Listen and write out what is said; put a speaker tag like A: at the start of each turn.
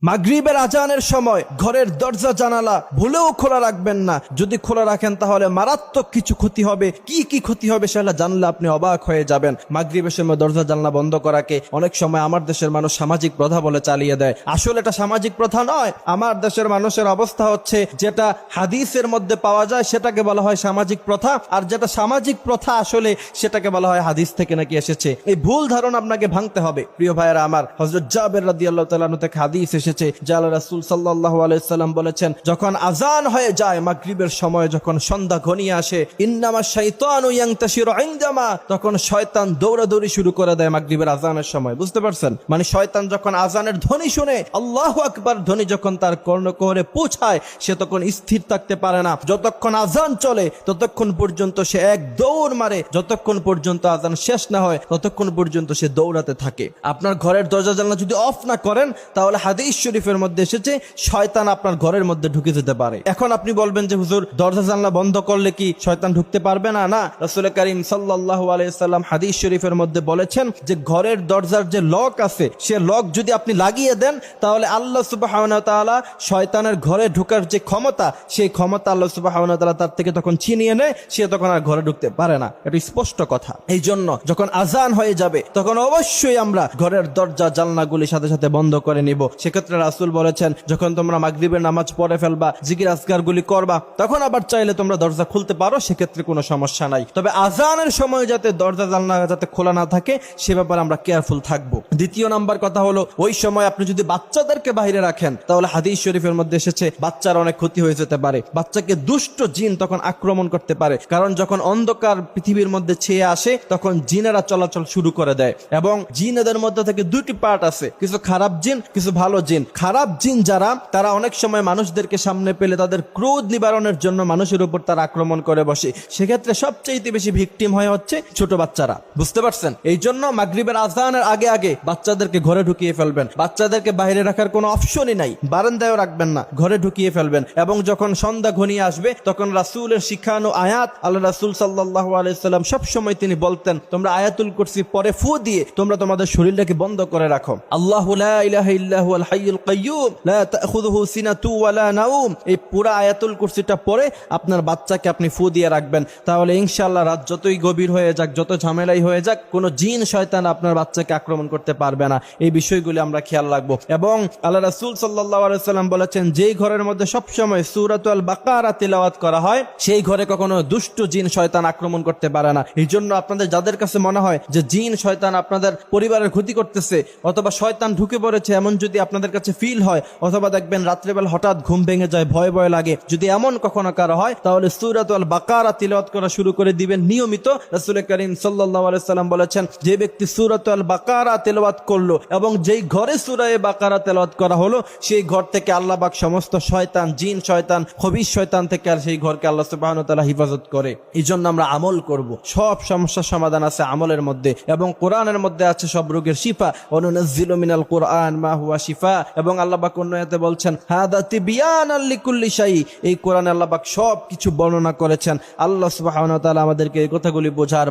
A: মাগরিবের আজানের সময় ঘরের দরজা জানালা ভুলেও খোলা রাখবেন না। যদি খোলা রাখেন তাহলে মারাত্মক কিছু ক্ষতি হবে। কি ক্ষতি হবে সেটা জানলে আপনি অবাক হয়ে যাবেন। মাগরিবের সময় দরজা জানলা বন্ধ করাকে অনেক সময় আমার দেশের মানুষ সামাজিক প্রথা বলে চালিয়ে দেয়। আসলে এটা সামাজিক প্রথা নয়। আমার দেশের মানুষের অবস্থা হচ্ছে, যেটা হাদিসের মধ্যে পাওয়া যায় সেটাকে বলা হয় সামাজিক প্রথা, আর যেটা সামাজিক প্রথা আসলে সেটাকে বলা হয় হাদিস থেকে নাকি এসেছে। এই ভুল ধারণা আপনাকে ভাঙতে হবে। প্রিয় ভাইয়েরা আমার, হযরত জাবের রাদিয়াল্লাহু তাআলা আনহু থেকে হাদিস এসেছে যে আল্লাহর রাসূল সাল্লাল্লাহু আলাইহি সাল্লাম বলেছেন, যখন আযান হয়ে যায় মাগরিবের সময়, যখন সন্ধ্যা ঘনিয়ে আসে, ইন্নামা শাইতানু ইয়ানতাশিরু ইনদামা, তখন শয়তান দৌড়াদৌড়ি শুরু করে দেয় মাগরিবের আযানের সময়। বুঝতে পারছেন? মানে শয়তান যখন আযানের ধ্বনি শুনে, আল্লাহু আকবার ধ্বনি যখন তার কর্ণকুহরে পৌঁছায়, সে তখন স্থির থাকতে পারে না। যতক্ষণ আযান চলে ততক্ষণ পর্যন্ত সে এক দৌড় মারে, যতক্ষণ পর্যন্ত আযান শেষ না হয় ততক্ষণ পর্যন্ত সে দৌড়াতে থাকে। আপনার ঘরের দরজা জানলা যদি অফ না করেন, তাহলে হাদিস শরীফের মধ্যে এসেছে শয়তান আপনার ঘরের মধ্যে ঢুকে যেতে পারে। এখন আপনি বলবেন যে হুজুর, দরজা জানলা বন্ধ করলে কি শয়তান ঢুকতে পারবে না? না, রাসূল করিম সাল্লাল্লাহু আলাইহি সাল্লাম হাদিস শরীফের মধ্যে বলেছেন যে ঘরের দরজার যে লক আছে, সে লক যদি আপনি লাগিয়ে দেন, তাহলে আল্লাহ সুবহানাহু ওয়া তাআলা শয়তানের ঘরে ঢোকার যে ক্ষমতা, সেই ক্ষমতা আল্লাহ সুবহানাহু ওয়া তাআলা তার থেকে তখন ছিনিয়ে নেয়, সে তখন আর ঘরে ঢুকতে পারে না। এটা স্পষ্ট কথা। এই জন্য যখন আযান হয়ে যাবে তখন অবশ্যই আমরা ঘরের দরজা জানলাগুলি সাথে সাথে বন্ধ করে নিব। সেক্ষেত্রে রাসূল বলেছেন, যখন তোমরা মাগরিবের নামাজ পড়ে ফেলবা, জিকির আজকারগুলি করবা, তখন আবার চাইলে তোমরা দরজা খুলতে পারো, সেক্ষেত্রে কোনো সমস্যা নাই। তবে আযানের সময় যাতে দরজা জানলা যাতে খোলা না থাকে, সে ব্যাপারে আমরা কেয়ারফুল থাকবো। দ্বিতীয় নাম্বার কথা হলো, ওই সময় আপনি যদি বাচ্চাদেরকে বাইরে রাখেন, তাহলে হাদিস শরীফের মধ্যে এসেছে বাচ্চার অনেক ক্ষতি হয়ে যেতে পারে। বাচ্চাকে দুষ্ট জিন তখন আক্রমণ করতে পারে, কারণ যখন অন্ধকার পৃথিবীর মধ্যে ছেয়ে আসে, তখন জিনেরা চলাচল শুরু করে দেয়। এবং জিনেদের মধ্যে থেকে দুটি পার্ট আছে, কিছু খারাপ জিন, কিছু ভালো জিন। খারাপ জিন যারা, তারা অনেক সময় মানুষদেরকে সামনে পেলে তাদের ক্রোধ নিবারণের জন্য মানুষের উপর তারা আক্রমণ করে বসে। সেক্ষেত্রে সবচেয়ে বেশি ভিকটিম হয় হচ্ছে ছোট বাচ্চারা। বুঝতে পারছেন? এই জন্য মাগরিবের আযানের আগে আগে বাচ্চাদেরকে ঘরে ঢুকিয়ে ফেলবেন। বাচ্চাদেরকে বাইরে রাখার কোনো অপশনই নাই, বারান্দায়ও রাখবেন না, ঘরে ঢুকিয়ে ফেলবেন। এবং যখন সন্ধ্যা ঘনিয়ে আসবে, তখন রাসূলের শিখানো আয়াত, আল্লাহ রাসূল সাল্লাল্লাহু আলাইহি সাল্লাম সব সময় তিনি বলতেন, তোমরা আয়াতুল কুরসি পরে ফু দিয়ে তোমরা তোমাদের শরীরটাকে বন্ধ করে রাখো। আল্লাহু লা ইলাহা ইল্লা হুয়াল হাইয়ুল কাইয়্যুম লা তাখুযুহু সিনাতু ওয়া লা নাওম, এই পুরো আয়াতুল কুরসিটা পরে আপনার বাচ্চাকে আপনি ফু দিয়ে রাখবেন। তাহলে ইনশাআল্লাহ রাত যতই গভীর হয়ে যাক, যত ঝামেলাই হয়ে যাক, কোনো জিন শয়তান আপনার বাচ্চাকে আক্রমণ করতে পারবে না। এই বিষয়গুলি আমরা খেয়াল রাখবো। এবং আল্লাহ রাসূল সাল্লাল্লাহু আলাইহি সাল্লাম বলেছেন, যেই ঘরের মধ্যে সবসময় সূরাতুল বাকারা তিলাওয়াত করা হয়, সেই ঘরে কখনো দুষ্ট জিন শয়তান আক্রমণ করতে পারে না। এই জন্য আপনাদের যাদের কাছে মনে হয় যে জিন শয়তান আপনাদের পরিবারের ক্ষতি করতেছে, অথবা শয়তান ঢুকে পড়েছে, এমন যদি আপনাদের কাছে ফিল হয়, অথবা দেখবেন রাত্রেবেলা হঠাৎ ঘুম ভেঙে যায়, ভয় ভয় লাগে, যদি এমন কখনো কারো হয়, তাহলে সূরাতুল বাকারা তিলাওয়াত করা শুরু করে দিবেন নিয়মিত। রাসূল করিম সাল্লাল্লাহু আলাইহি সাল্লাম বলেছেন, যে ব্যক্তি সূরাতুল বাকারা তেলাওয়াত করলো এবং যেই ঘরে সূরা বাকারা তেলাওয়াত করা হলো, সেই ঘর থেকে আল্লাহ পাক সমস্ত শয়তান, জিন শয়তান, খবিশ শয়তান থেকে আর সেই ঘরকে আল্লাহ সুবহানাহু ওয়া তাআলা হিফাজত করে। এই জন্য আমরা আমল করব। সব সমস্যার সমাধান আছে আমলের মধ্যে, এবং কোরআনের মধ্যে আছে সব রোগের শিফা। ওয়ানুনাজ্জিলু মিনাল কুরআন মা হুয়া শিফা, এবং আল্লাহ পাক অন্য আয়াতে বলছেন, হাদা তিবিয়ানাল লিকুল্লি শাই, এই কোরআনে আল্লাহ পাক সব কিছু বর্ণনা করেছেন। আল্লাহ সুবহানাহু ওয়া তাআলা আমাদেরকে এই কথাগুলি বোঝার